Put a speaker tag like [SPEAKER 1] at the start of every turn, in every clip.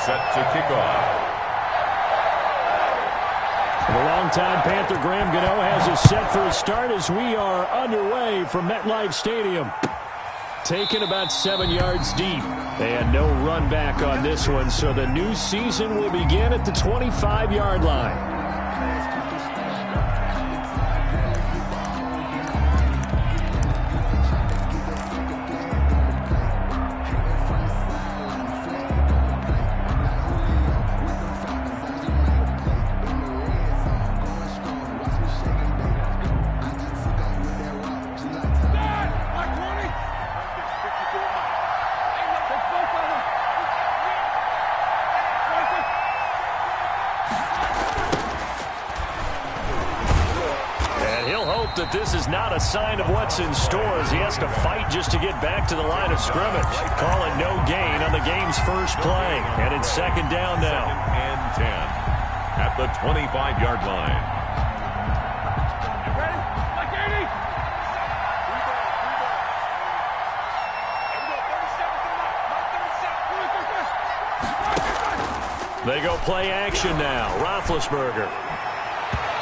[SPEAKER 1] set to kick off.
[SPEAKER 2] The longtime Panther Graham Gano has us set for a start as we are underway from MetLife Stadium. Taken about 7 yards deep. And no run back on this one, so the new season will begin at the 25-yard line. That this is not a sign of what's in store as he has to fight just to get back to the line of scrimmage. Call it no gain on the game's first play. And it's second down now.
[SPEAKER 1] And 10 at the 25-yard line.
[SPEAKER 2] They go play action now. Roethlisberger.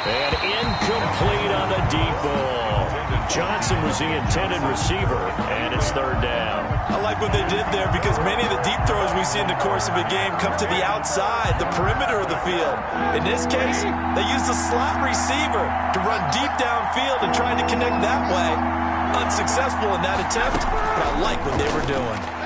[SPEAKER 2] And incomplete on the deep ball. Johnson was the intended receiver, and it's third down.
[SPEAKER 3] I like what they did there because many of the deep throws we see in the course of a game come to the outside, the perimeter of the field. In this case, they used a slot receiver to run deep downfield and try to connect that way. Unsuccessful in that attempt, but I like what they were doing.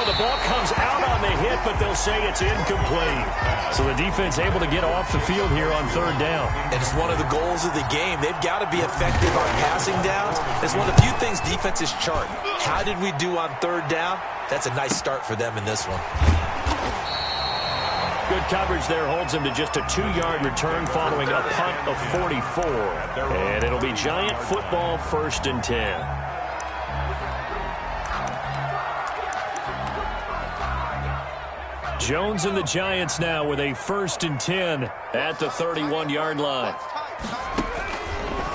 [SPEAKER 2] The ball comes out on the hit, but they'll say it's incomplete. So the defense able to get off the field here on third down.
[SPEAKER 3] And it's one of the goals of the game. They've got to be effective on passing downs. It's one of the few things defenses chart. How did we do on third down? That's a nice start for them in this one.
[SPEAKER 2] Good coverage there holds him to just a 2-yard return following a punt of 44. And it'll be Giant football, 1st and 10. Jones and the Giants now with a 1st and 10 at the 31-yard line.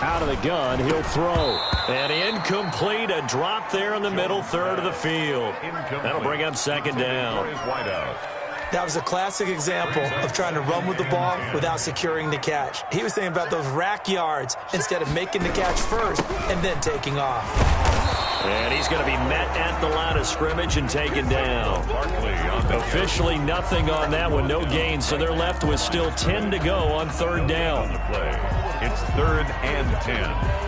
[SPEAKER 2] Out of the gun, he'll throw. And incomplete, a drop there in the middle third of the field. That'll bring up second down.
[SPEAKER 3] That was a classic example of trying to run with the ball without securing the catch. He was thinking about those rack yards instead of making the catch first and then taking off.
[SPEAKER 2] And he's going to be met at the line of scrimmage and taken down. Officially nothing on that one, no gain, so they're left with still 10 to go on third down.
[SPEAKER 1] It's 3rd and 10.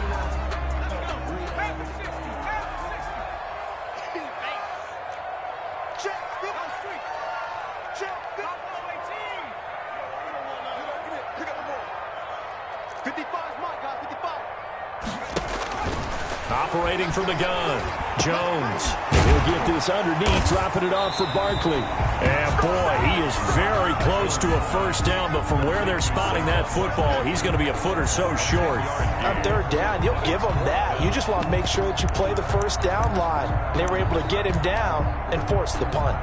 [SPEAKER 2] Operating from the gun, Jones. He'll get this underneath, dropping it off for Barkley. And boy, he is very close to a first down, but from where they're spotting that football, he's going to be a foot or so short.
[SPEAKER 3] On third down, you'll give them that. You just want to make sure that you play the first down line. They were able to get him down and force the punt.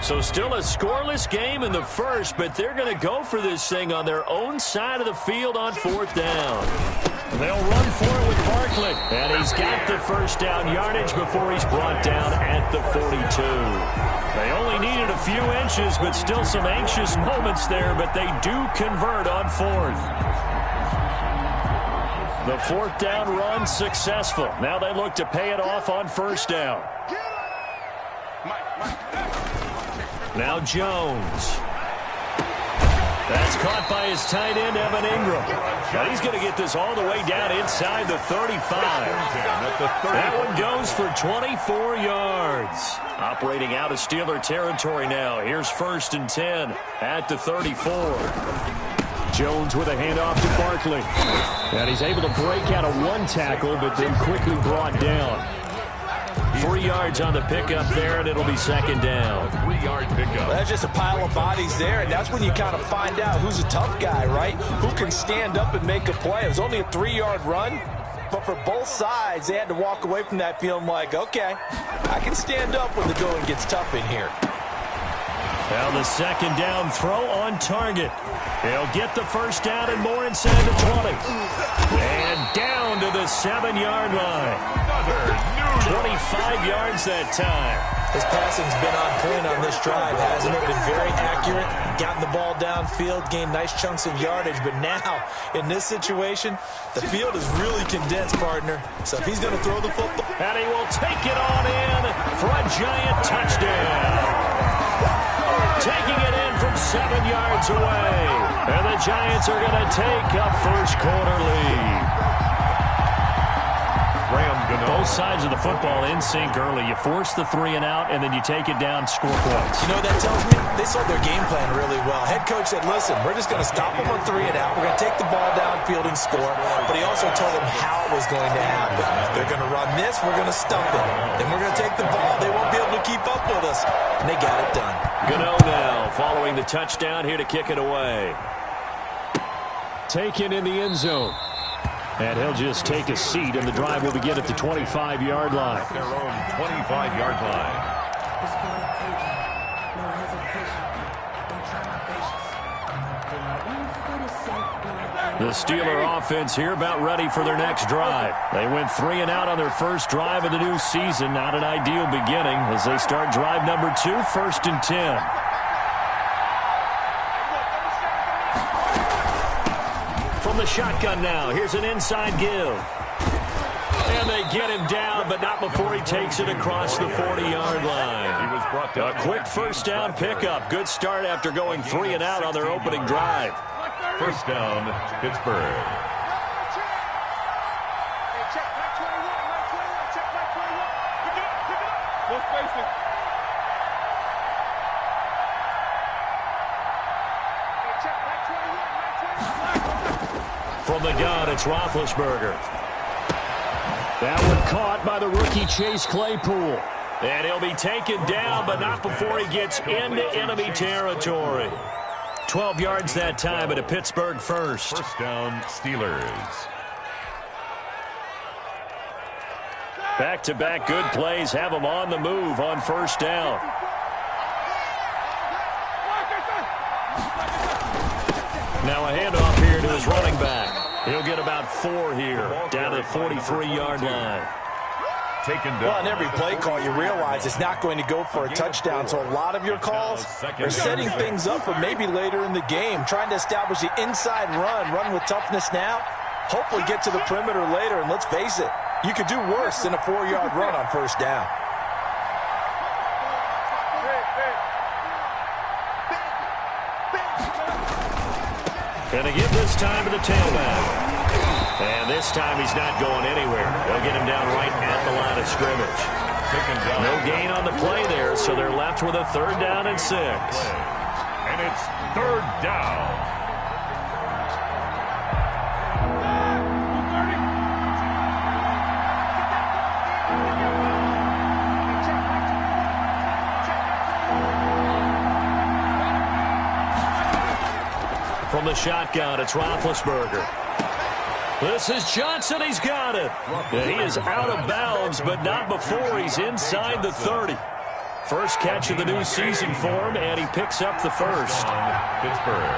[SPEAKER 2] So still a scoreless game in the first, but they're going to go for this thing on their own side of the field on 4th down. They'll run for it with Barkley. And he's got the first down yardage before he's brought down at the 42. They only needed a few inches, but still some anxious moments there, but they do convert on 4th. The 4th down run successful. Now they look to pay it off on 1st down. Now Jones. That's caught by his tight end, Evan Ingram. Now he's going to get this all the way down inside the 35. That one goes for 24 yards. Operating out of Steeler territory now. Here's 1st and 10 at the 34. Jones with a handoff to Barkley. And he's able to break out of one tackle, but then quickly brought down. 3 yards on the pickup there, and it'll be second down.
[SPEAKER 1] 3-yard pickup.
[SPEAKER 3] Well, that's just a pile of bodies there, and that's when you kind of find out who's a tough guy, right? Who can stand up and make a play. It was only a 3-yard run, but for both sides, they had to walk away from that feeling like, okay, I can stand up when the going gets tough in here.
[SPEAKER 2] Well, the second down throw on target. He'll get the first down and more inside the 20. And down to the 7-yard line. 25 yards that time.
[SPEAKER 3] His passing's been on point on this drive, hasn't it? Been very accurate, gotten the ball downfield, gained nice chunks of yardage. But now, in this situation, the field is really condensed, partner. So if he's going to throw the football...
[SPEAKER 2] And he will take it on in for a giant touchdown. Taking it in from 7 yards away. And the Giants are going to take a first-quarter lead. Both sides of the football in sync early. You force the 3 and out, and then you take it down, score points.
[SPEAKER 3] You know what that tells me? They sold their game plan really well. Head coach said, listen, we're just going to stop them on 3 and out. We're going to take the ball downfield and score. But he also told them how it was going to happen. They're going to run this. We're going to stump it. Then we're going to take the ball. They won't be able to keep up with us. And they got it done.
[SPEAKER 2] Gano now following the touchdown here to kick it away. Taken in the end zone. And he'll just take a seat, and the drive will begin at the 25-yard line.
[SPEAKER 1] Their own 25-yard line.
[SPEAKER 2] The Steeler offense here about ready for their next drive. They went 3 and out on their first drive of the new season. Not an ideal beginning as they start drive number 2, 1st and 10. The shotgun now. Here's an inside give. And they get him down, but not before he takes it across the 40-yard line.
[SPEAKER 1] He was brought down.
[SPEAKER 2] A quick first down pickup. Good start after going 3 and out on their opening drive.
[SPEAKER 1] First down, Pittsburgh.
[SPEAKER 2] From the gun, it's Roethlisberger. That one caught by the rookie Chase Claypool. And he'll be taken down, but not before he gets into enemy territory. 12 yards that time, but a Pittsburgh first.
[SPEAKER 1] First down, Steelers.
[SPEAKER 2] Back-to-back good plays have them on the move on first down. Now a handoff here to his running back. He'll get about 4 here, down to the 43-yard line.
[SPEAKER 3] Well, in every play call, you realize it's not going to go for a touchdown. So a lot of your calls are setting things up for maybe later in the game, trying to establish the inside run with toughness now, hopefully get to the perimeter later. And let's face it, you could do worse than a 4-yard run on first down.
[SPEAKER 2] Going to give this time to the tailback. And this time he's not going anywhere. They'll get him down right at the line of scrimmage. No gain on the play there, so they're left with a 3rd down and 6.
[SPEAKER 1] And it's 3rd down.
[SPEAKER 2] From the shotgun, it's Roethlisberger. This is Johnson. He's got it. And he is out of bounds, but not before he's inside the 30. First catch of the new season for him, and he picks up the first.
[SPEAKER 1] Pittsburgh.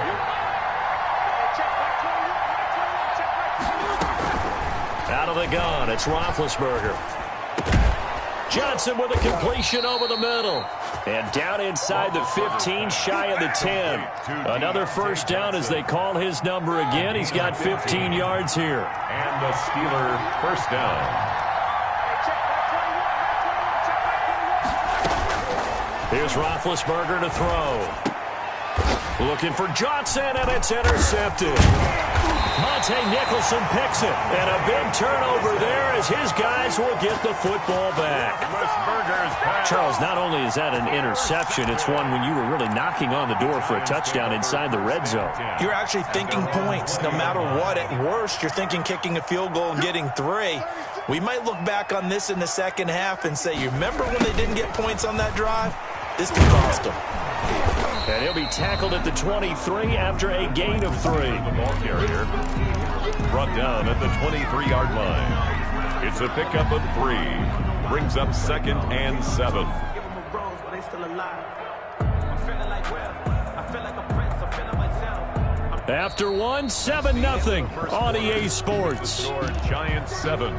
[SPEAKER 2] Out of the gun, it's Roethlisberger. Johnson with a completion over the middle. And down inside the 15, shy of the 10. Another first down as they call his number again. He's got 15 yards here.
[SPEAKER 1] And the Steeler first down.
[SPEAKER 2] Here's Roethlisberger to throw. Looking for Johnson, and it's intercepted. Monte Nicholson picks it, and a big turnover there as his guys will get the football back. Charles, not only is that an interception, it's one when you were really knocking on the door for a touchdown inside the red zone.
[SPEAKER 3] You're actually thinking points no matter what. At worst, you're thinking kicking a field goal and getting 3. We might look back on this in the second half and say, you remember when they didn't get points on that drive? This could cost them.
[SPEAKER 2] And he'll be tackled at the 23 after a gain of 3.
[SPEAKER 1] The ball carrier brought down at the 23-yard line. It's a pickup of 3. Brings up 2nd and 7.
[SPEAKER 2] After 1, 7-0 on EA Sports.
[SPEAKER 1] Giants 7,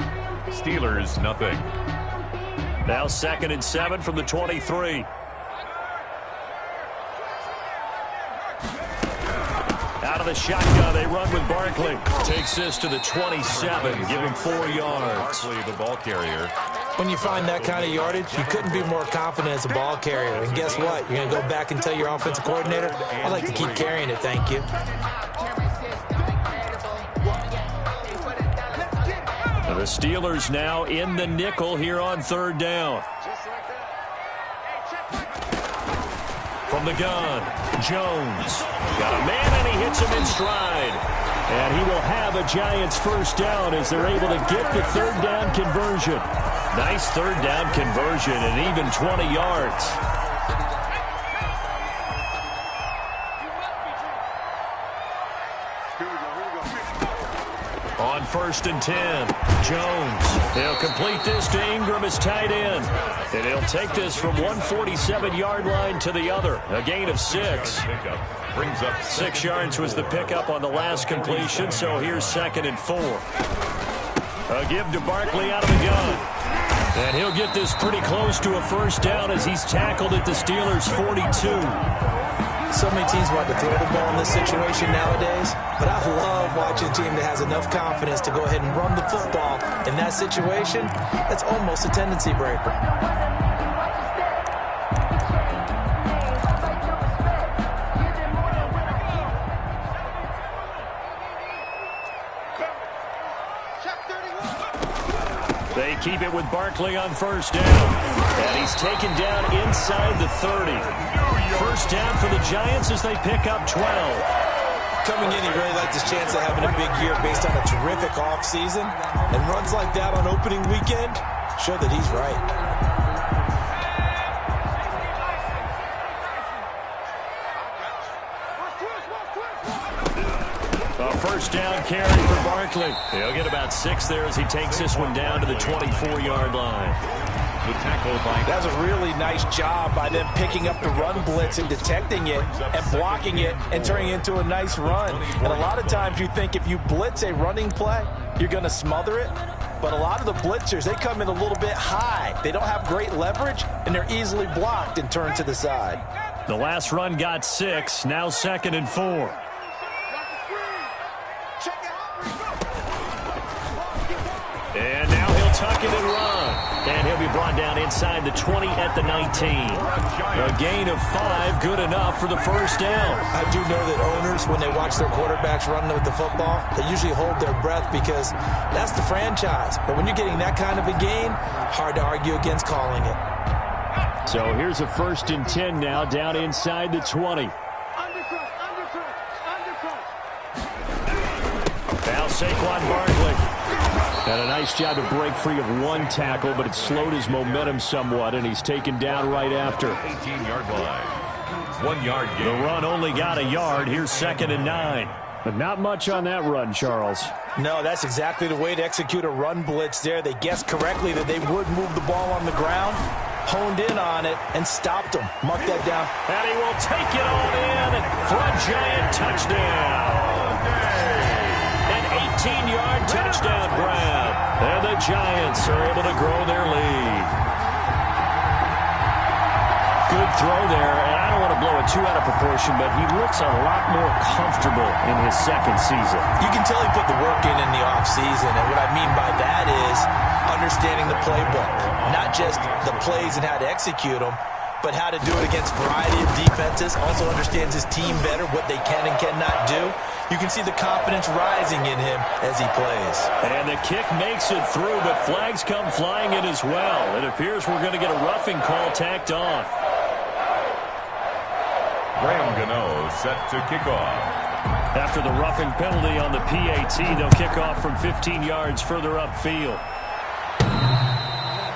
[SPEAKER 1] Steelers 0.
[SPEAKER 2] Now 2nd and 7 from the 23. Out of the shotgun, they run with Barkley. Takes this to the 27, give him 4 yards.
[SPEAKER 1] Barkley, the ball carrier.
[SPEAKER 4] When you find that kind of yardage, you couldn't be more confident as a ball carrier. And guess what? You're going to go back and tell your offensive coordinator, I'd like to keep carrying it, thank you.
[SPEAKER 2] The Steelers now in the nickel here on 3rd down. From the gun, Jones. Got a man, and he hits him in stride. And he will have a Giants 1st down as they're able to get the 3rd down conversion. Nice 3rd down conversion and even 20 yards. On 1st and 10, Jones. He'll complete this to Ingram as tight end. And he'll take this from 147-yard line to the other. A gain of 6.
[SPEAKER 1] Brings up
[SPEAKER 2] 6 yards was the pickup on the last completion, so here's 2nd and 4. A give to Barkley out of the gun. And he'll get this pretty close to a 1st down as he's tackled at the Steelers' 42.
[SPEAKER 4] So many teams want to throw the ball in this situation nowadays, but I love watching a team that has enough confidence to go ahead and run the football. In that situation, that's almost a tendency breaker.
[SPEAKER 2] They keep it with Barkley on 1st down. And he's taken down inside the 30. 1st down for the Giants as they pick up 12.
[SPEAKER 4] Coming in, he really liked his chance of having a big year based on a terrific offseason. And runs like that on opening weekend show that he's right.
[SPEAKER 2] A 1st down carry for Barkley. He'll get about 6 there as he takes this one down to the 24-yard line.
[SPEAKER 1] the tackle by...
[SPEAKER 4] That was a really nice job by them picking up the run blitz and detecting it and blocking it and turning it into a nice run. And a lot of times you think if you blitz a running play, you're going to smother it. But a lot of the blitzers, they come in a little bit high. They don't have great leverage, and they're easily blocked and turned to the side.
[SPEAKER 2] The last run got 6, now 2nd and 4. And now he'll tuck it and run. And he'll be brought down inside the 20 at the 19. A gain of 5, good enough for the first down.
[SPEAKER 4] I do know that owners, when they watch their quarterbacks run with the football, they usually hold their breath because that's the franchise. But when you're getting that kind of a gain, hard to argue against calling it.
[SPEAKER 2] So here's a 1st and 10 now, down inside the 20. Now Saquon Barkley. Had a nice job to break free of one tackle, but it slowed his momentum somewhat, and he's taken down right after.
[SPEAKER 1] 18-yard line. 1 yard gain.
[SPEAKER 2] The run only got a yard. Here's 2nd and 9. But not much on that run, Charles.
[SPEAKER 4] No, that's exactly the way to execute a run blitz there. They guessed correctly that they would move the ball on the ground, honed in on it, and stopped them. Mark that down.
[SPEAKER 2] And he will take it all in for a Giant touchdown. An 18-yard touchdown grab. And the Giants are able to grow their lead. Good throw there, and I don't want to blow it too out of proportion, but he looks a lot more comfortable in his second season.
[SPEAKER 4] You can tell he put the work in the offseason, and what I mean by that is understanding the playbook. Not just the plays and how to execute them, but how to do it against a variety of defenses. Also understands his team better, what they can and cannot do. You can see the confidence rising in him as he plays.
[SPEAKER 2] And the kick makes it through, but flags come flying in as well. It appears we're going to get a roughing call tacked on.
[SPEAKER 1] Graham Gano set to kick off.
[SPEAKER 2] After the roughing penalty on the PAT, they'll kick off from 15 yards further upfield.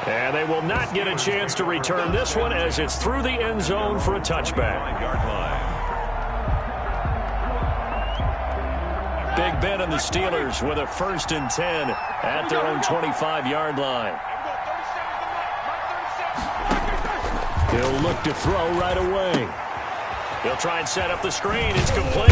[SPEAKER 2] And they will not get a chance to return this one as it's through the end zone for a touchback.
[SPEAKER 1] 9-yard line.
[SPEAKER 2] Big Ben and the Steelers with a 1st and 10 at their own 25-yard line. He'll look to throw right away. He'll try and set up the screen. It's complete.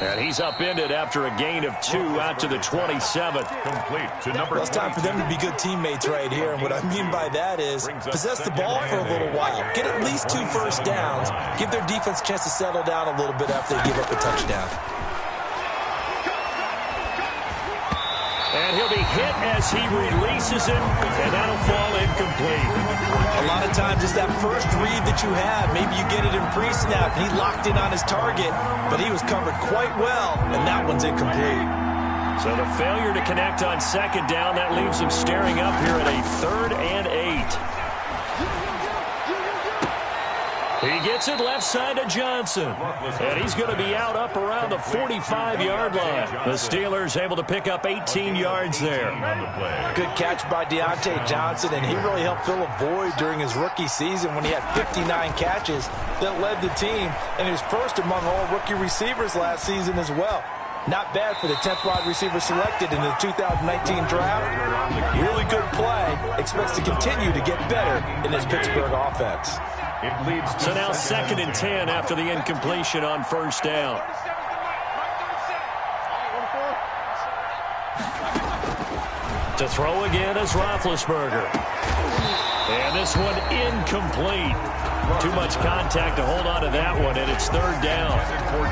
[SPEAKER 2] And he's upended after a gain of 2 out to the 27.
[SPEAKER 1] Complete to number 22.
[SPEAKER 4] Well, it's time for them to be good teammates right here. And what I mean by that is possess the ball for a little while. Get at least 2 first downs. Give their defense a chance to settle down a little bit after they give up a touchdown.
[SPEAKER 2] And he'll be hit as he releases it, and that'll fall incomplete.
[SPEAKER 4] A lot of times it's that first read that you have. Maybe you get it in pre-snap, and he locked in on his target, but he was covered quite well, and that one's incomplete.
[SPEAKER 2] So the failure to connect on second down, that leaves him staring up here at a 3rd and 8. He gets it left side to Johnson. And he's going to be out up around the 45-yard line. The Steelers able to pick up 18 yards there.
[SPEAKER 4] Good catch by Deontay Johnson, and he really helped fill a void during his rookie season when he had 59 catches that led the team, and he was first among all rookie receivers last season as well. Not bad for the 10th wide receiver selected in the 2019 draft. Really good play. Expects to continue to get better in this Pittsburgh offense.
[SPEAKER 2] So now 2nd and 10 after the incompletion on first down. To throw again is Roethlisberger. And this one incomplete. Too much contact to hold on to that one, and it's 3rd down.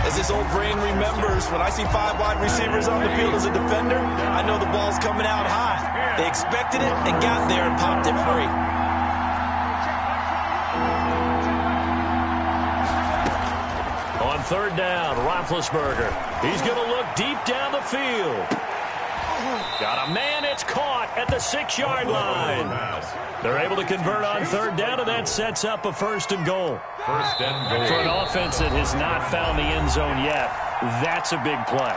[SPEAKER 4] As this old brain remembers, when I see 5 wide receivers on the field as a defender, I know the ball's coming out high. They expected it and got there and popped it free.
[SPEAKER 2] On 3rd down, Roethlisberger. He's going to look deep down the field. Got a man, it's caught at the 6-yard line. They're able to convert on 3rd down, and that sets up a 1st and goal. For an offense that has not found the end zone yet, that's a big play.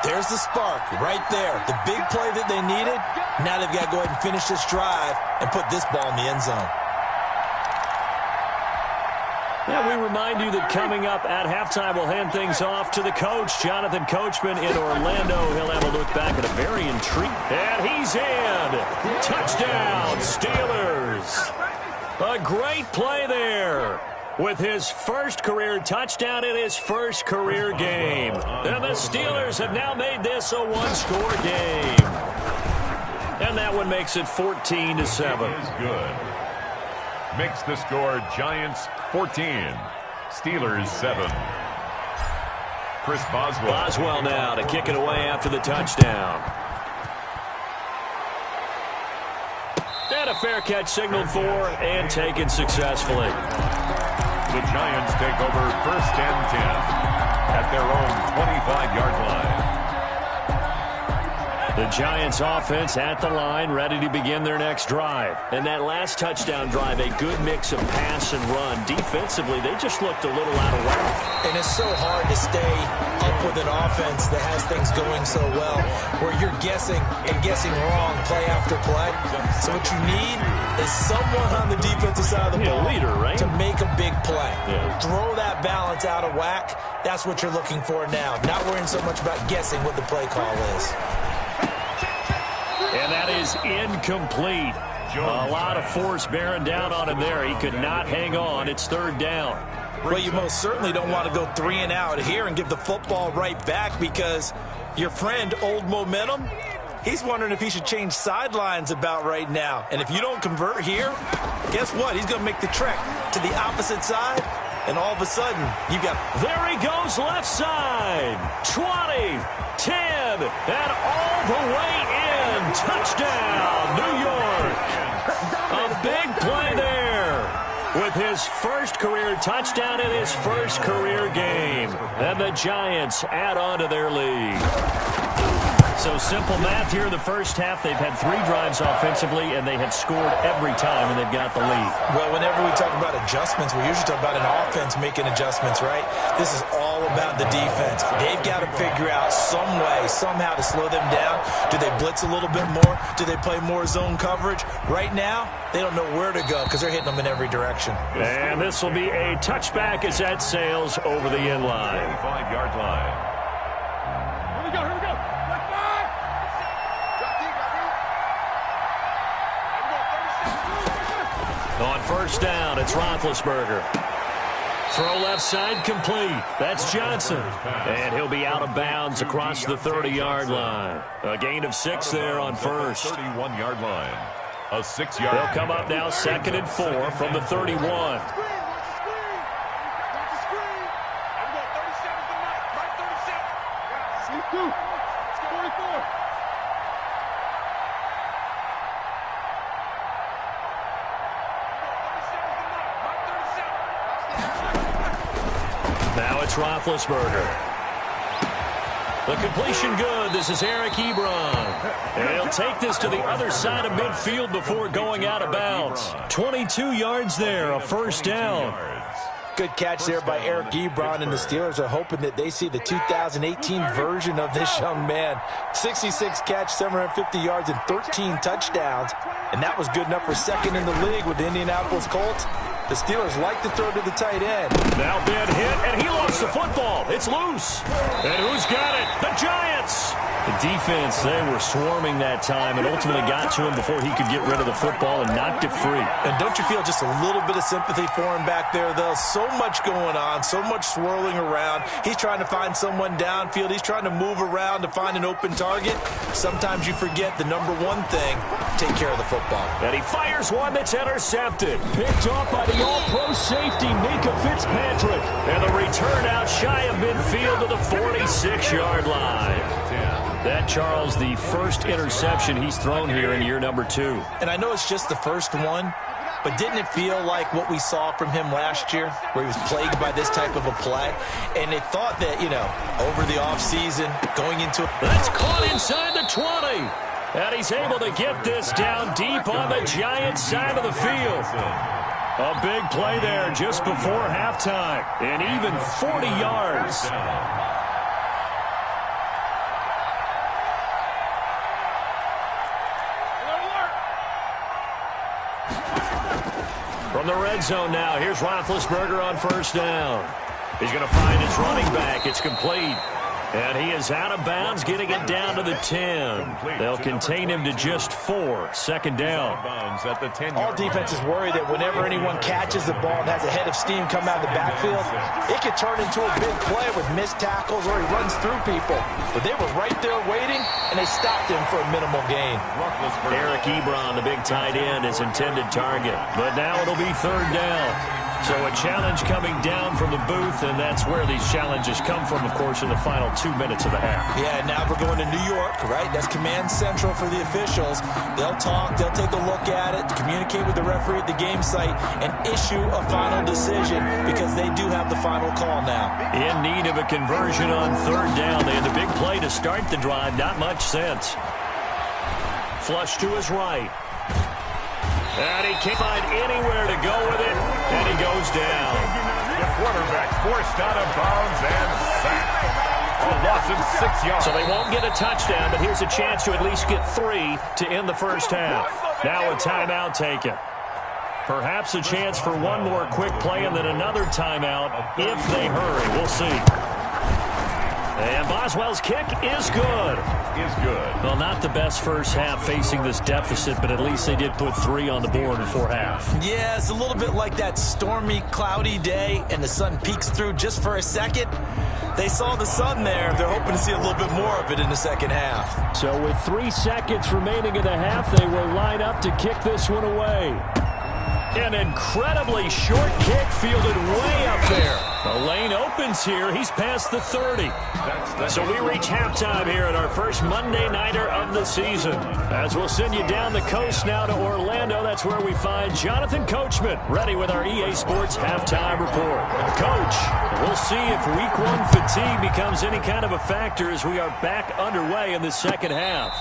[SPEAKER 4] There's the spark right there. The big play that they needed. Now they've got to go ahead and finish this drive and put this ball in the end zone.
[SPEAKER 2] Yeah, we remind you that coming up at halftime, we'll hand things off to the coach, Jonathan Coachman in Orlando. He'll have a look back at a very intriguing. And he's in. Touchdown, Steelers. A great play there with his first career touchdown in his first career game. And the Steelers have now made this a 1-score game. And that one makes it 14-7.
[SPEAKER 1] Good. Makes the score Giants 14, Steelers 7. Chris Boswell.
[SPEAKER 2] Boswell now to kick it away after the touchdown. And a fair catch signaled for and taken successfully.
[SPEAKER 1] The Giants take over 1st and 10 at their own 25-yard line.
[SPEAKER 2] The Giants offense at the line, ready to begin their next drive. And that last touchdown drive, a good mix of pass and run. Defensively, they just looked a little out of whack.
[SPEAKER 4] And it's so hard to stay up with an offense that has things going so well, where you're guessing and guessing wrong play after play. So what you need is someone on the defensive side of the ball
[SPEAKER 2] leader, right?
[SPEAKER 4] to make a big play.
[SPEAKER 2] Yeah.
[SPEAKER 4] Throw that balance out of whack. That's what you're looking for now. Not worrying so much about guessing what the play call is.
[SPEAKER 2] And that is incomplete. A lot of force bearing down on him there. He could not hang on. It's 3rd down.
[SPEAKER 4] Well, you most certainly don't want to go 3 and out here and give the football right back, because your friend, Old Momentum, he's wondering if he should change sidelines about right now. And if you don't convert here, guess what? He's going to make the trek to the opposite side, and all of a sudden, you've got...
[SPEAKER 2] There he goes, left side. 20, 10, and all the way in. Touchdown, New York. A big play there with his first career touchdown in his first career game. And the Giants add on to their lead. So simple math here in the first half. They've had 3 drives offensively, and they have scored every time, and they've got the lead.
[SPEAKER 4] Well, whenever we talk about adjustments, we usually talk about an offense making adjustments, right? This is all about the defense. They've got to figure out some way, somehow to slow them down. Do they blitz a little bit more? Do they play more zone coverage? Right now, they don't know where to go because they're hitting them in every direction.
[SPEAKER 2] And this will be a touchback as that sails over the end line.
[SPEAKER 1] 5-yard line.
[SPEAKER 5] Here we go.
[SPEAKER 2] On first down, it's Roethlisberger. Throw left side complete. That's Johnson. And he'll be out of bounds across the 30-yard line. A gain of 6 there on first.
[SPEAKER 1] 31-yard line. A 6-yard.
[SPEAKER 2] They'll come up now 2nd and 4 from the 31. Now it's Roethlisberger. The completion good. This is Eric Ebron. And he'll take this to the other side of midfield before going out of bounds. 22 yards there, a first down.
[SPEAKER 4] Good catch there by Eric Ebron, and the Steelers are hoping that they see the 2018 version of this young man. 66 catch, 750 yards, and 13 touchdowns. And that was good enough for second in the league with the Indianapolis Colts. The Steelers like to throw to the tight end.
[SPEAKER 2] Now Ben hit, and he lost the football. It's loose. And who's got it? The Giants. The defense, they were swarming that time and ultimately got to him before he could get rid of the football and knocked it free.
[SPEAKER 4] And don't you feel just a little bit of sympathy for him back there, though? So much going on, so much swirling around. He's trying to find someone downfield. He's trying to move around to find an open target. Sometimes you forget the number one thing, take care of the football.
[SPEAKER 2] And he fires one that's intercepted. Picked off by the all-pro safety, Minkah Fitzpatrick. And the return out shy of midfield to the 46-yard line. That, Charles, the first interception he's thrown here in year number 2.
[SPEAKER 4] And I know it's just the first one, but didn't it feel like what we saw from him last year, where he was plagued by this type of a play? And they thought that, over the offseason, going into...
[SPEAKER 2] That's caught inside the 20. And he's able to get this down deep on the Giants side of the field. A big play there just before halftime. And even 40 yards. From the red zone now, here's Roethlisberger on first down. He's going to find his running back. It's complete. And he is out of bounds, getting it down to the 10. They'll contain him to just 4. Second down.
[SPEAKER 4] All defenses worry that whenever anyone catches the ball and has a head of steam come out of the backfield, it could turn into a big play with missed tackles or he runs through people. But they were right there waiting, and they stopped him for a minimal gain.
[SPEAKER 2] Eric Ebron, the big tight end, is intended target. But now it'll be third down. So a challenge coming down from the booth, and that's where these challenges come from, of course, in the final 2 minutes of the half.
[SPEAKER 4] Yeah, now we're going to New York, right? That's command central for the officials. They'll talk, they'll take a look at it, communicate with the referee at the game site, and issue a final decision because they do have the final call now.
[SPEAKER 2] In need of a conversion on third down. They had the big play to start the drive. Not much sense. Flush to his right. And he can't find anywhere to go with it, and he goes down.
[SPEAKER 1] The quarterback forced out of bounds and sacked. A loss of 6 yards.
[SPEAKER 2] So they won't get a touchdown, but here's a chance to at least get 3 to end the first half. Now a timeout taken. Perhaps a chance for one more quick play and then another timeout if they hurry. We'll see. And Boswell's kick is good. Well, not the best first half facing this deficit, but at least they did put 3 on the board before half.
[SPEAKER 4] Yeah, it's a little bit like that stormy, cloudy day, and the sun peeks through just for a second. They saw the sun there. They're hoping to see a little bit more of it in the second half.
[SPEAKER 2] So with 3 seconds remaining in the half, they will line up to kick this one away. An incredibly short kick fielded way up there. The lane opens here. He's past the 30. So we reach halftime here at our first Monday Nighter of the season. As we'll send you down the coast now to Orlando, that's where we find Jonathan Coachman, ready with our EA Sports Halftime Report. Coach, we'll see if Week 1 fatigue becomes any kind of a factor as we are back underway in the second half.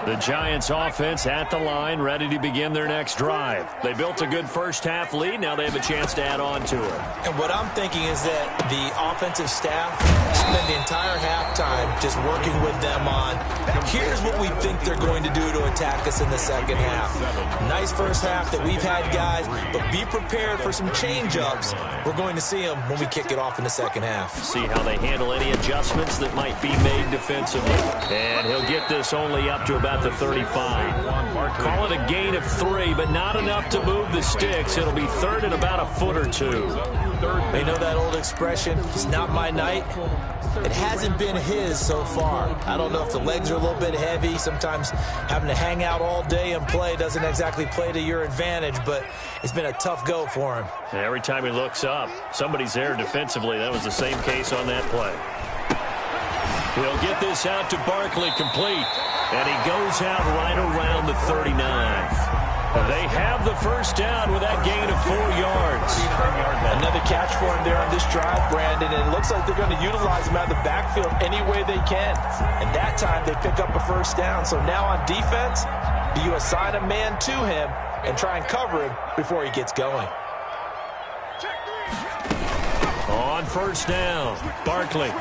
[SPEAKER 2] The Giants offense at the line, ready to begin their next drive. They built a good first-half lead. Now they have a chance to add on to it.
[SPEAKER 4] And what I'm thinking is that the offensive staff spend the entire halftime just working with them on, here's what we think they're going to do to attack us in the second half. Nice first half that we've had, guys, but be prepared for some change-ups. We're going to see them when we kick it off in the second half.
[SPEAKER 2] See how they handle any adjustments that might be made defensively. And he'll get this only up to about the 35. Call it a gain of 3, but not enough to move the sticks. It'll be third and about a foot or 2.
[SPEAKER 4] They know that old expression, it's not my night. It hasn't been his so far. I don't know if the legs are a little bit heavy. Sometimes having to hang out all day and play doesn't exactly play to your advantage, but it's been a tough go for him.
[SPEAKER 2] And every time he looks up, somebody's there defensively. That was the same case on that play. He'll get this out to Barkley, complete. And he goes out right around the 39. They have the first down with that gain of 4 yards.
[SPEAKER 4] Another catch for him there on this drive, Brandon, and it looks like they're going to utilize him out of the backfield any way they can. And that time they pick up a first down. So now on defense, do you assign a man to him and try and cover him before he gets going?
[SPEAKER 2] On first down, Barkley.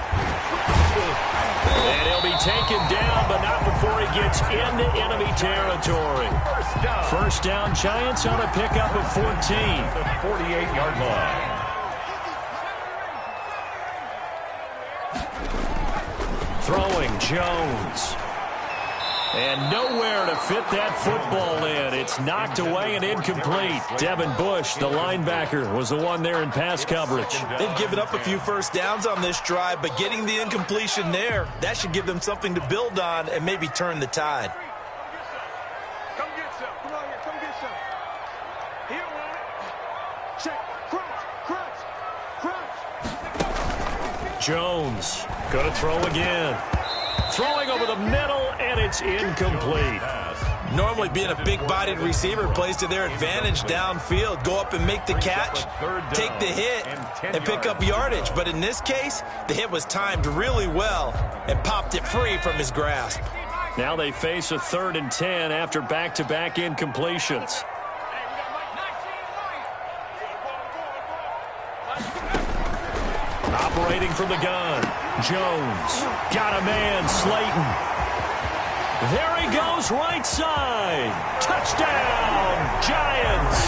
[SPEAKER 2] And he'll be taken down, but not before he gets into enemy territory. First down, Giants on a pickup of 14.
[SPEAKER 1] The 48-yard line.
[SPEAKER 2] Throwing, Jones. And nowhere to fit that football in. It's knocked away and incomplete. Devin Bush, the linebacker, was the one there in pass coverage.
[SPEAKER 4] They've given up a few first downs on this drive, but getting the incompletion there, that should give them something to build on and maybe turn the tide.
[SPEAKER 5] Come get some. Come on here. Come get some. Here, man. Check. Crunch.
[SPEAKER 2] Jones going to throw again. Throwing over the middle, and it's incomplete.
[SPEAKER 4] Normally being a big-bodied receiver plays to their advantage downfield. Go up and make the catch, take the hit, and pick up yardage. But in this case, the hit was timed really well and popped it free from his grasp.
[SPEAKER 2] Now they face a 3rd and 10 after back-to-back incompletions. Operating from the gun, Jones. Got a man, Slayton. There he goes, right side. Touchdown, Giants.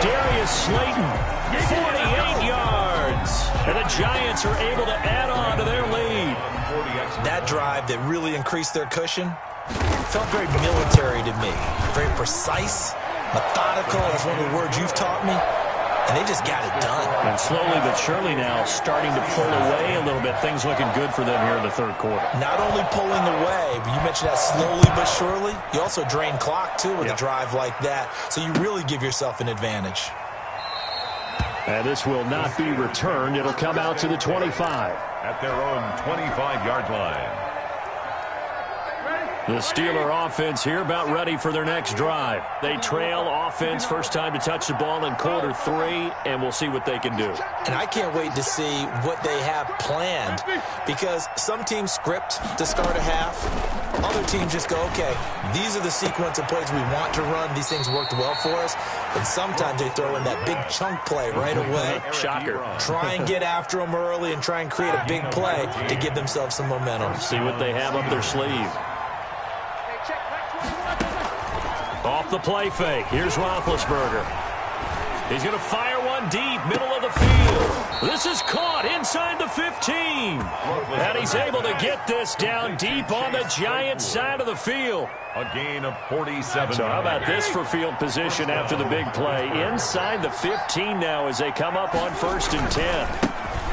[SPEAKER 2] Darius Slayton, 48 yards. And the Giants are able to add on to their lead.
[SPEAKER 4] That drive that really increased their cushion felt very military to me. Very precise, methodical, that's one of the words you've taught me. And they just got it done.
[SPEAKER 2] And slowly but surely now starting to pull away a little bit. Things looking good for them here in the third quarter.
[SPEAKER 4] Not only pulling away, but you mentioned that slowly but surely. You also drain clock, too, with a drive like that. So you really give yourself an advantage.
[SPEAKER 2] And this will not be returned. It'll come out to the 25.
[SPEAKER 1] At their own 25-yard line.
[SPEAKER 2] The Steeler offense here about ready for their next drive. They trail offense, first time to touch the ball in quarter 3, and we'll see what they can do.
[SPEAKER 4] And I can't wait to see what they have planned, because some teams script to start a half. Other teams just go, okay, these are the sequence of plays we want to run. These things worked well for us. And sometimes they throw in that big chunk play right away.
[SPEAKER 2] Shocker.
[SPEAKER 4] Try and get after them early and try and create a big play to give themselves some momentum.
[SPEAKER 2] See what they have up their sleeve. Off the play fake. Here's Roethlisberger. He's going to fire one deep, middle of the field. This is caught inside the 15. And he's able to get this down deep on the Giants side of the field.
[SPEAKER 1] A gain of 47.
[SPEAKER 2] So how about this for field position after the big play? Inside the 15 now as they come up on 1st and 10.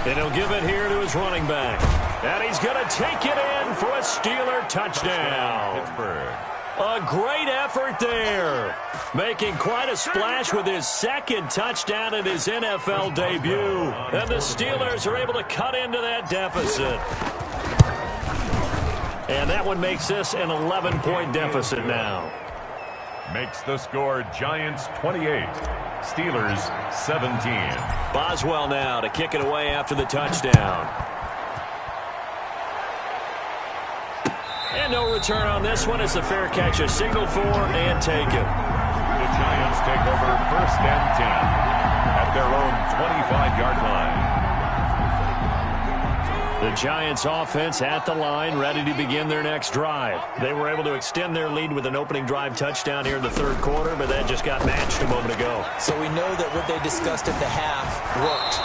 [SPEAKER 2] And he'll give it here to his running back. And he's going to take it in for a Steeler touchdown.
[SPEAKER 1] Pittsburgh.
[SPEAKER 2] A great effort there. Making quite a splash with his 2nd touchdown in his NFL debut. And the Steelers are able to cut into that deficit. And that one makes this an 11-point deficit now.
[SPEAKER 1] Makes the score Giants 28, Steelers 17.
[SPEAKER 2] Boswell now to kick it away after the touchdown. And no return on this one. It's a fair catch, a signal for and taken.
[SPEAKER 1] The Giants take over 1st and 10 at their own 25-yard line.
[SPEAKER 2] The Giants offense at the line, ready to begin their next drive. They were able to extend their lead with an opening drive touchdown here in the 3rd quarter, but that just got matched a moment ago.
[SPEAKER 4] So we know that what they discussed at the half worked.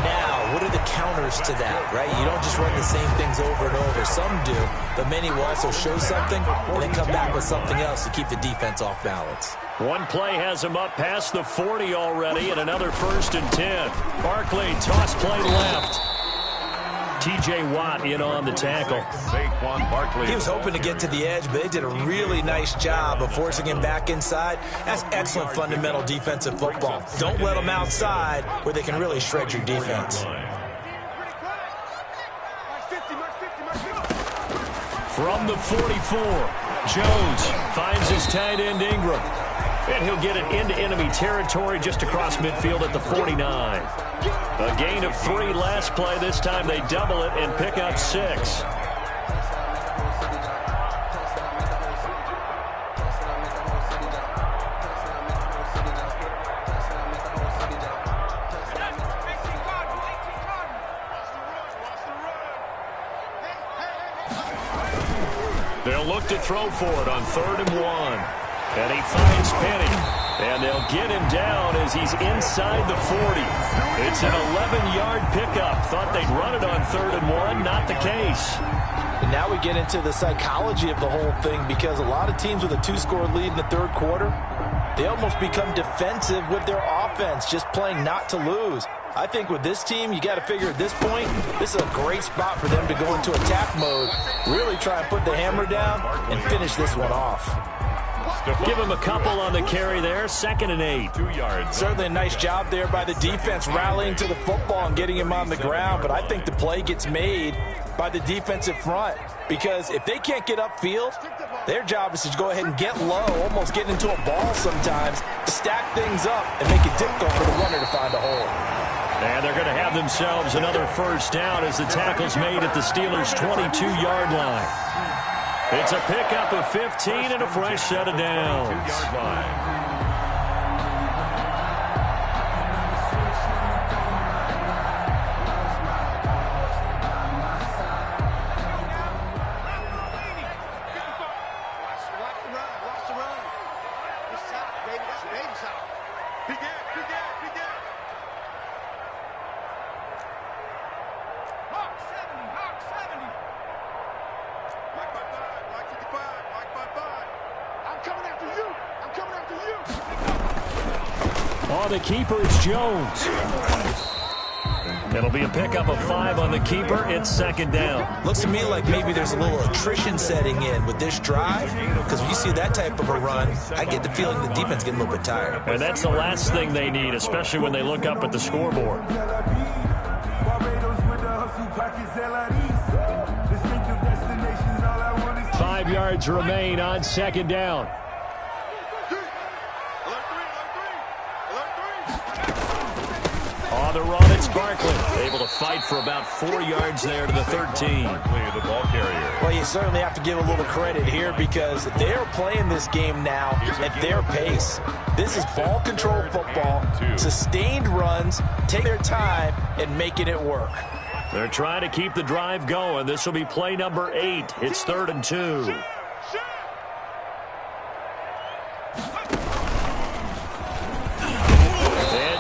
[SPEAKER 4] Now, what are the counters to that, right? You don't just run the same things over and over. Some do, but many will also show something and then come back with something else to keep the defense off balance.
[SPEAKER 2] One play has him up past the 40 already, and another 1st and 10. Barkley, toss play left. T.J. Watt in on the tackle.
[SPEAKER 1] Saquon Barkley.
[SPEAKER 4] He was hoping to get to the edge, but they did a really nice job of forcing him back inside. That's excellent fundamental defensive football. Don't let them outside where they can really shred your defense.
[SPEAKER 2] From the 44, Jones finds his tight end Ingram. And he'll get it into enemy territory just across midfield at the 49. A gain of 3 last play. This time they double it and pick up 6. They'll look to throw for it on 3rd and 1. And he finds Penny. And they'll get him down as he's inside the 40. It's an 11-yard pickup. Thought they'd run it on 3rd and 1. Not the case.
[SPEAKER 4] And now we get into the psychology of the whole thing, because a lot of teams with a 2-score lead in the 3rd quarter, they almost become defensive with their offense, just playing not to lose. I think with this team, you got to figure at this point, this is a great spot for them to go into attack mode, really try and put the hammer down and finish this one off.
[SPEAKER 2] Give him a couple on the carry there. 2nd and 8.
[SPEAKER 1] 2 yards.
[SPEAKER 4] Certainly a nice job there by the defense rallying to the football and getting him on the ground, but I think the play gets made by the defensive front, because if they can't get upfield, their job is to go ahead and get low, almost get into a ball sometimes, stack things up and make it difficult for the runner to find a hole.
[SPEAKER 2] And they're going to have themselves another 1st down as the tackle's made at the Steelers' 22-yard line. It's a pickup of 15 and a fresh set of downs.
[SPEAKER 1] 2-yard line.
[SPEAKER 2] On the keeper, it's Jones. It'll be a pickup of 5 on the keeper. It's 2nd down.
[SPEAKER 4] Looks to me like maybe there's a little attrition setting in with this drive, because when you see that type of a run, I get the feeling the defense getting a little bit tired.
[SPEAKER 2] And that's the last thing they need, especially when they look up at the scoreboard. 5 yards remain on 2nd down. On the run, it's Barkley. Able to fight for about 4 yards there to the 13.
[SPEAKER 1] Barkley, the ball carrier.
[SPEAKER 4] Well, you certainly have to give a little credit here, because they're playing this game now at their pace. This is ball control football, sustained runs, take their time, and making it work.
[SPEAKER 2] They're trying to keep the drive going. This will be play number 8. It's 3rd and 2.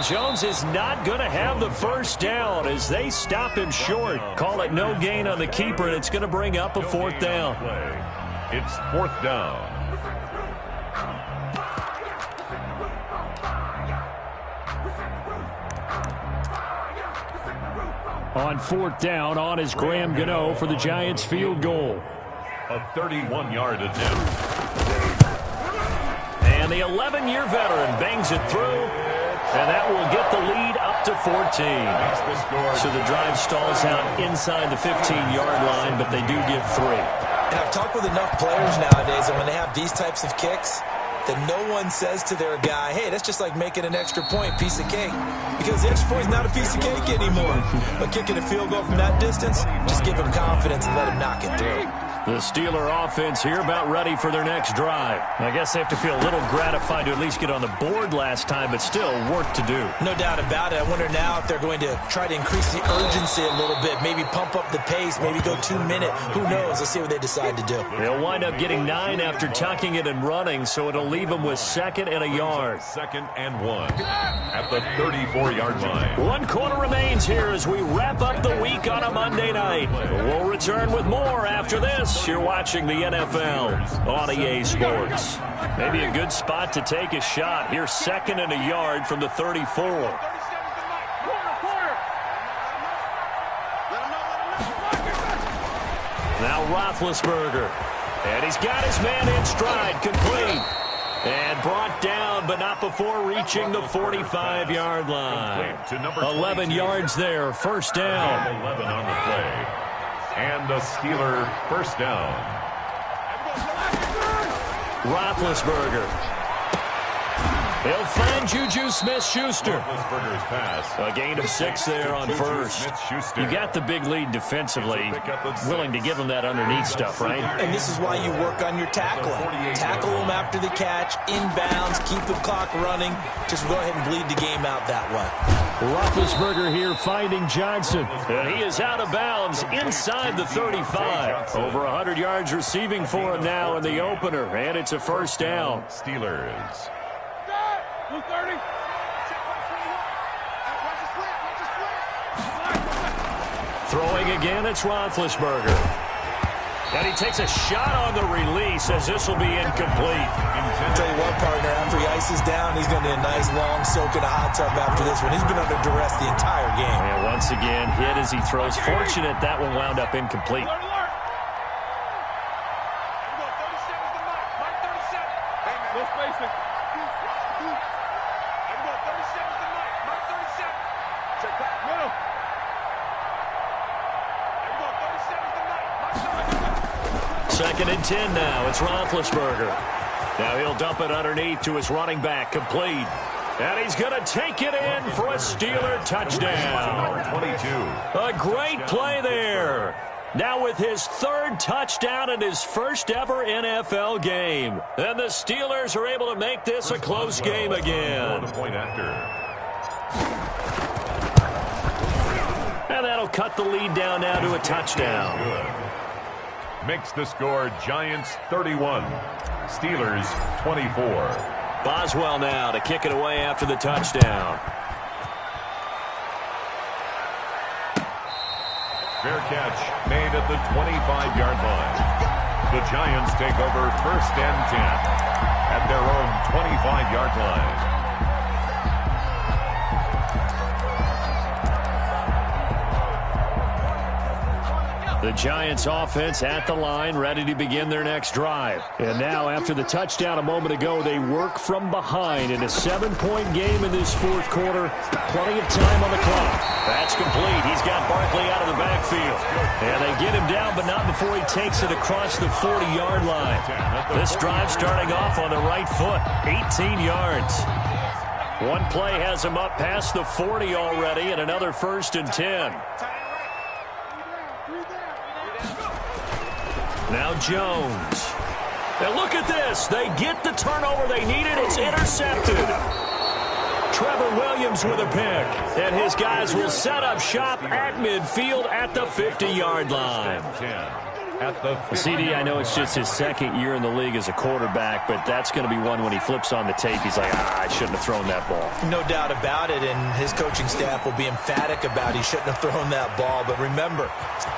[SPEAKER 2] Jones is not going to have the 1st down as they stop him short. Call it no gain on the keeper, and it's going to bring up a 4th down.
[SPEAKER 1] It's 4th down.
[SPEAKER 2] On 4th down, on is Graham Gano for the Giants field goal.
[SPEAKER 1] A 31-yard attempt.
[SPEAKER 2] And the 11-year veteran bangs it through. And that will get the lead up to 14. So the drive stalls out inside the 15-yard line, but they do get 3.
[SPEAKER 4] And I've talked with enough players nowadays that when they have these types of kicks, that no one says to their guy, hey, that's just like making an extra point, piece of cake. Because the extra point is not a piece of cake anymore. But kicking a field goal from that distance, just give him confidence and let him knock it through.
[SPEAKER 2] The Steeler offense here about ready for their next drive. I guess they have to feel a little gratified to at least get on the board last time, but still work to do.
[SPEAKER 4] No doubt about it. I wonder now if they're going to try to increase the urgency a little bit, maybe pump up the pace, maybe go 2-minute. Who knows? Let's see what they decide to do.
[SPEAKER 2] They'll wind up getting 9 after tucking it and running, so it'll leave them with 2nd and a yard.
[SPEAKER 1] 2nd and 1 at the 34-yard line.
[SPEAKER 2] 1 quarter remains here as we wrap up the week on a Monday night. We'll return with more after this. You're watching the NFL on EA Sports. Maybe a good spot to take a shot. Here's 2nd and a yard from the 34. Now Roethlisberger. And he's got his man in stride, complete. And brought down, but not before reaching the 45-yard line. 11 yards there, first down.
[SPEAKER 1] 11 on the play. And a Steeler first down.
[SPEAKER 2] Roethlisberger. He'll find Juju Smith-Schuster.
[SPEAKER 1] Roethlisberger's pass.
[SPEAKER 2] A gain of 6 there on first. You got the big lead defensively. Willing to give him that underneath stuff, right?
[SPEAKER 4] And this is why you work on your tackling. Tackle them after the catch, inbounds, keep the clock running. Just go ahead and bleed the game out that way.
[SPEAKER 2] Roethlisberger here finding Johnson. And he is out of bounds inside the 35. Over 100 yards receiving for him now in the opener. And it's a first down.
[SPEAKER 1] Steelers.
[SPEAKER 2] Throwing again, it's Roethlisberger. And he takes a shot on the release as this will be incomplete.
[SPEAKER 4] I'll tell you what, partner, after he ices down, he's going to need a nice long soak in a hot tub after this one. He's been under duress the entire game.
[SPEAKER 2] And once again, hit as he throws. Fortunate that one wound up incomplete. Second and 10 now. It's Roethlisberger. Now he'll dump it underneath to his running back, complete. And he's going to take it in for a Steeler touchdown.
[SPEAKER 1] 22.
[SPEAKER 2] A great play there. Now with his 3rd touchdown in his first ever NFL game. And the Steelers are able to make this a close game again.
[SPEAKER 1] The point after.
[SPEAKER 2] And that'll cut the lead down now to a touchdown.
[SPEAKER 1] Good. Makes the score Giants 31, Steelers 24.
[SPEAKER 2] Boswell now to kick it away after the touchdown.
[SPEAKER 1] Fair catch made at the 25-yard line. The Giants take over 1st and 10 at their own 25-yard line.
[SPEAKER 2] The Giants offense at the line, ready to begin their next drive. And now, after the touchdown a moment ago, they work from behind in a 7-point game in this 4th quarter. Plenty of time on the clock. That's complete. He's got Barkley out of the backfield. And they get him down, but not before he takes it across the 40-yard line. This drive starting off on the right foot, 18 yards. One play has him up past the 40 already, and another 1st and 10. Now Jones. And look at this. They get the turnover they needed. It's intercepted. Trevor Williams with a pick. And his guys will set up shop at midfield at the 50-yard line. CD, I know it's just his 2nd year in the league as a quarterback, but that's going to be one when he flips on the tape. He's like, I shouldn't have thrown that ball.
[SPEAKER 4] No doubt about it, and his coaching staff will be emphatic about he shouldn't have thrown that ball. But remember,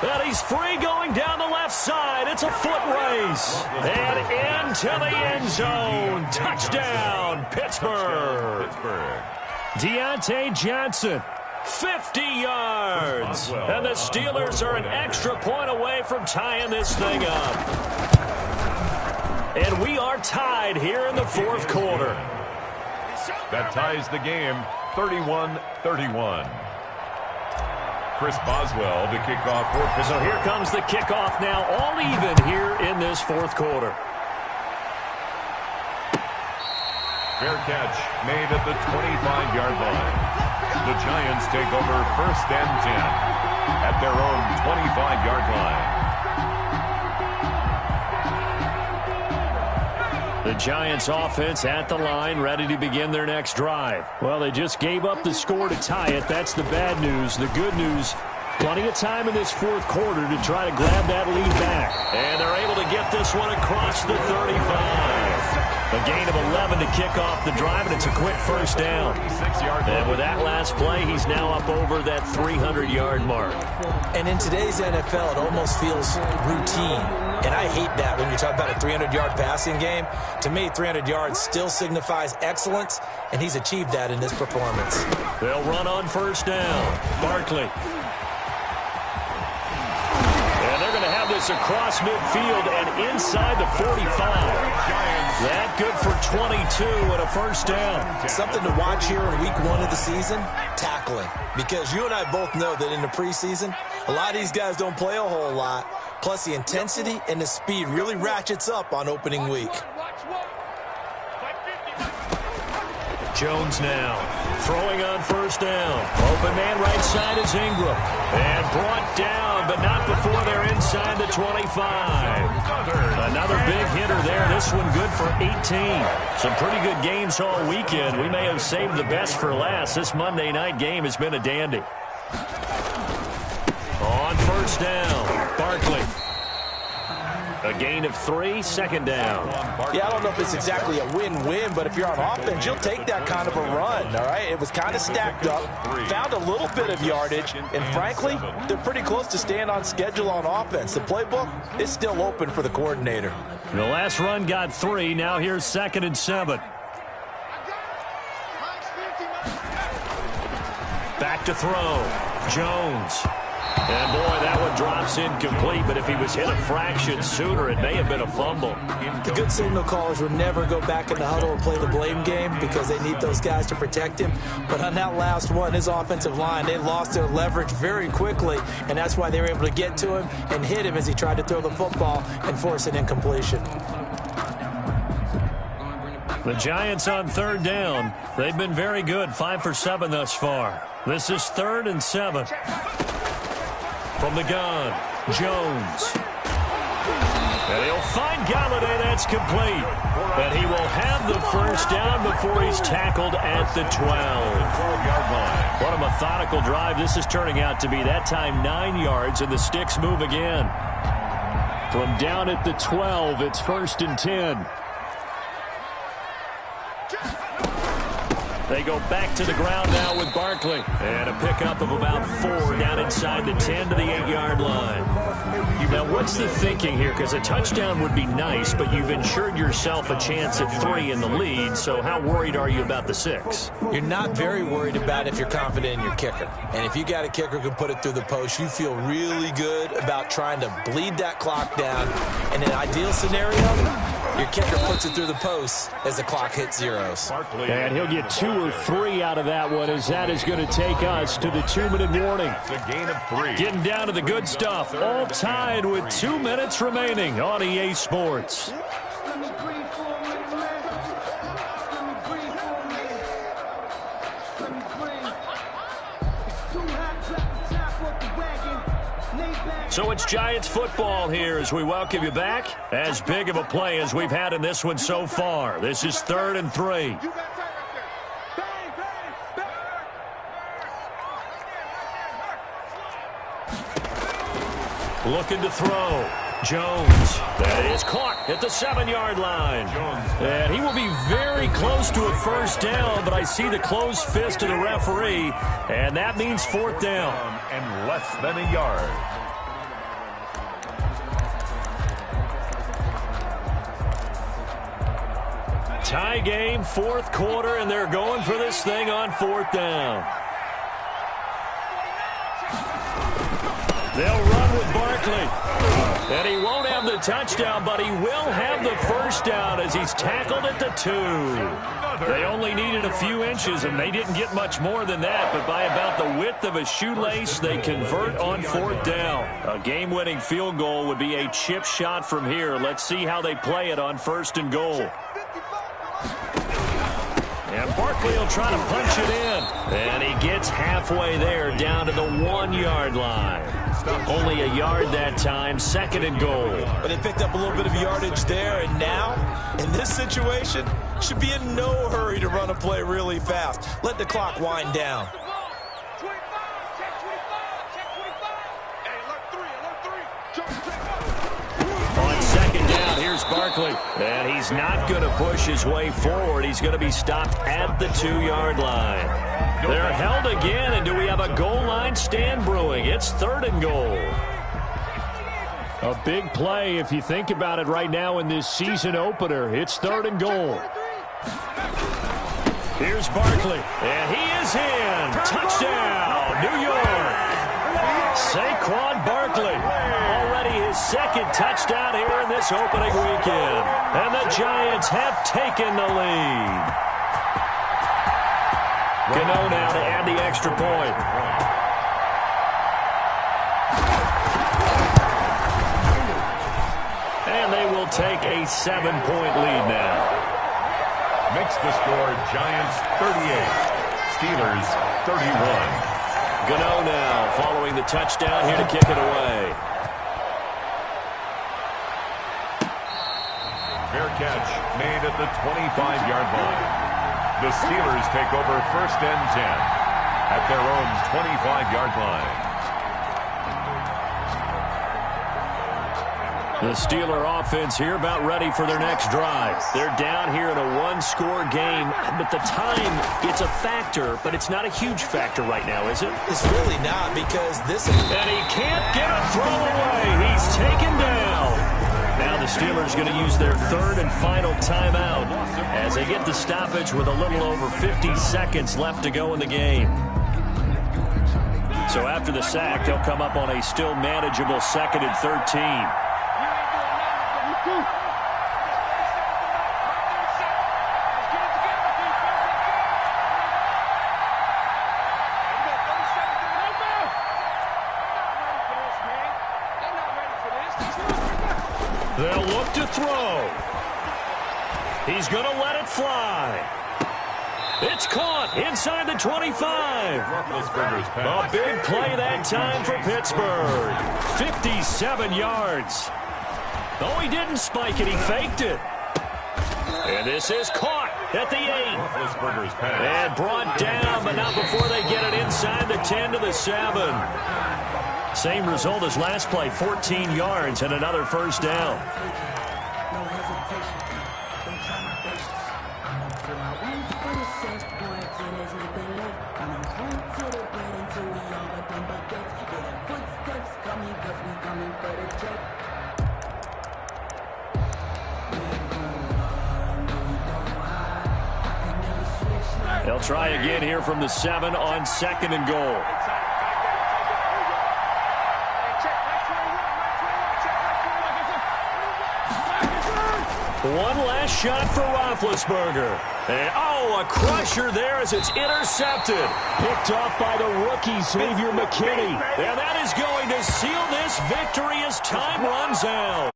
[SPEAKER 2] that he's free going down the left side. It's a foot race. And into the end zone. Touchdown, Pittsburgh. Deontay Johnson. 50 yards. And the Steelers are an extra point away from tying this thing up. And we are tied here in the 4th quarter.
[SPEAKER 1] That ties the game 31-31. Chris Boswell to kick off for Pittsburgh.
[SPEAKER 2] So here comes the kickoff now, all even here in this 4th quarter.
[SPEAKER 1] Fair catch made at the 25-yard line. The Giants take over 1st and 10 at their own 25-yard line.
[SPEAKER 2] The Giants offense at the line, ready to begin their next drive. Well, they just gave up the score to tie it. That's the bad news. The good news, plenty of time in this fourth quarter to try to grab that lead back. And they're able to get this one across the 35. A gain of 11 to kick off the drive, and it's a quick first down. And with that last play, he's now up over that 300-yard mark.
[SPEAKER 4] And in today's NFL, it almost feels routine. And I hate that when you talk about a 300-yard passing game. To me, 300 yards still signifies excellence, and he's achieved that in this performance.
[SPEAKER 2] They'll run on first down. Barkley. And they're going to have this across midfield and inside the 45. That good for 22 and a first down.
[SPEAKER 4] Something to watch here in week 1 of the season, tackling. Because you and I both know that in the preseason, a lot of these guys don't play a whole lot. Plus, the intensity and the speed really ratchets up on opening week.
[SPEAKER 2] Jones now throwing on first down. Open man right side is Ingram. And brought down, but not before they're inside the 25. Another big hitter there. This one good for 18. Some pretty good games all weekend. We may have saved the best for last. This Monday night game has been a dandy. On first down, Barkley. A gain of 3, second down.
[SPEAKER 4] Yeah, I don't know if it's exactly a win-win, but if you're on offense, you'll take that kind of a run, all right? It was kind of stacked up, found a little bit of yardage, and frankly, they're pretty close to staying on schedule on offense. The playbook is still open for the coordinator.
[SPEAKER 2] The last run got 3. Now here's 2nd and 7. Back to throw. Jones. And, boy, that one drops incomplete, but if he was hit a fraction sooner, it may have been a fumble.
[SPEAKER 4] The good signal callers would never go back in the huddle and play the blame game because they need those guys to protect him. But on that last one, his offensive line, they lost their leverage very quickly, and that's why they were able to get to him and hit him as he tried to throw the football and force an incompletion.
[SPEAKER 2] The Giants on third down. They've been very good, 5 for 7 thus far. This is 3rd and 7. From the gun, Jones. And he'll find Galladay. That's complete. And he will have the first down before he's tackled at the 12-yard line. What a methodical drive this is turning out to be. That time 9 yards, and the sticks move again. From down at the 12, it's 1st and 10. They go back to the ground now with Barkley. And a pickup of about 4 down inside the 10 to the 8-yard line. Now, what's the thinking here? Because a touchdown would be nice, but you've ensured yourself a chance at 3 in the lead, so how worried are you about the 6?
[SPEAKER 4] You're not very worried about it if you're confident in your kicker. And if you got a kicker who can put it through the post, you feel really good about trying to bleed that clock down. In an ideal scenario, your kicker puts it through the post as the clock hits zeros.
[SPEAKER 2] And he'll get 2 or 3 out of that one, as that is going to take us to the 2-minute warning.
[SPEAKER 1] It's a gain of 3.
[SPEAKER 2] Getting down to the good stuff. All tied with 2 minutes remaining on EA Sports. So it's Giants football here as we welcome you back. As big of a play as we've had in this one so far. This is 3rd and 3. Looking to throw. Jones. That is caught at the 7-yard line. And he will be very close to a first down, but I see the closed fist of the referee, and that means 4th down.
[SPEAKER 1] And less than a yard.
[SPEAKER 2] Tie game, 4th quarter, and they're going for this thing on 4th down. They'll run with Barkley. And he won't have the touchdown, but he will have the first down as he's tackled at the 2. They only needed a few inches, and they didn't get much more than that, but by about the width of a shoelace, they convert on 4th down. A game-winning field goal would be a chip shot from here. Let's see how they play it on 1st and goal. And Barkley will try to punch it in. And he gets halfway there, down to the 1-yard line. Only a yard that time, 2nd and goal.
[SPEAKER 4] But they picked up a little bit of yardage there, and now, in this
[SPEAKER 3] this situation, should be in no hurry to run a play really fast. Let the clock wind down.
[SPEAKER 5] 25, check 25, check 25. Hey, alert 3, alert 3.
[SPEAKER 2] On second down, here's Barkley. And he's not going to push his way forward. He's going to be stopped at the 2-yard line. They're held again, and do we have a goal line stand brewing? It's 3rd and goal. A big play if you think about it right now in this season opener. It's 3rd and goal. Here's Barkley, and he is in. Touchdown, New York. Saquon Barkley, already his 2nd touchdown here in this opening weekend. And the Giants have taken the lead. Gano now to add the extra point. And they will take a 7-point lead now.
[SPEAKER 1] Makes the score Giants 38, Steelers 31.
[SPEAKER 2] Gano now following the touchdown here to kick it away.
[SPEAKER 1] Fair catch made at the 25-yard line. The Steelers take over 1st and 10 at their own 25-yard line.
[SPEAKER 2] The Steeler offense here about ready for their next drive. They're down here in a 1-score game, but the time, it's a factor, but it's not a huge factor right now, is it?
[SPEAKER 3] It's really not, because this is...
[SPEAKER 2] And he can't get a throw away. He's taken down. Now the Steelers going to use their 3rd and final timeout as they get the stoppage with a little over 50 seconds left to go in the game. So after the sack, they'll come up on a still manageable 2nd and 13. They'll look to throw. He's going to let it fly. It's caught inside the 25. A big play that time for Pittsburgh. 57 yards. Oh, he didn't spike it. He faked it. And this is caught at the 8. And brought down, but not before they get it inside the 10 to the 7. Same result as last play, 14 yards and another 1st down. They'll try again here from the 7 on 2nd and goal. One last shot for Roethlisberger. And, a crusher there as it's intercepted. Picked off by the rookie, Xavier McKinney. And that is going to seal this victory as time runs out.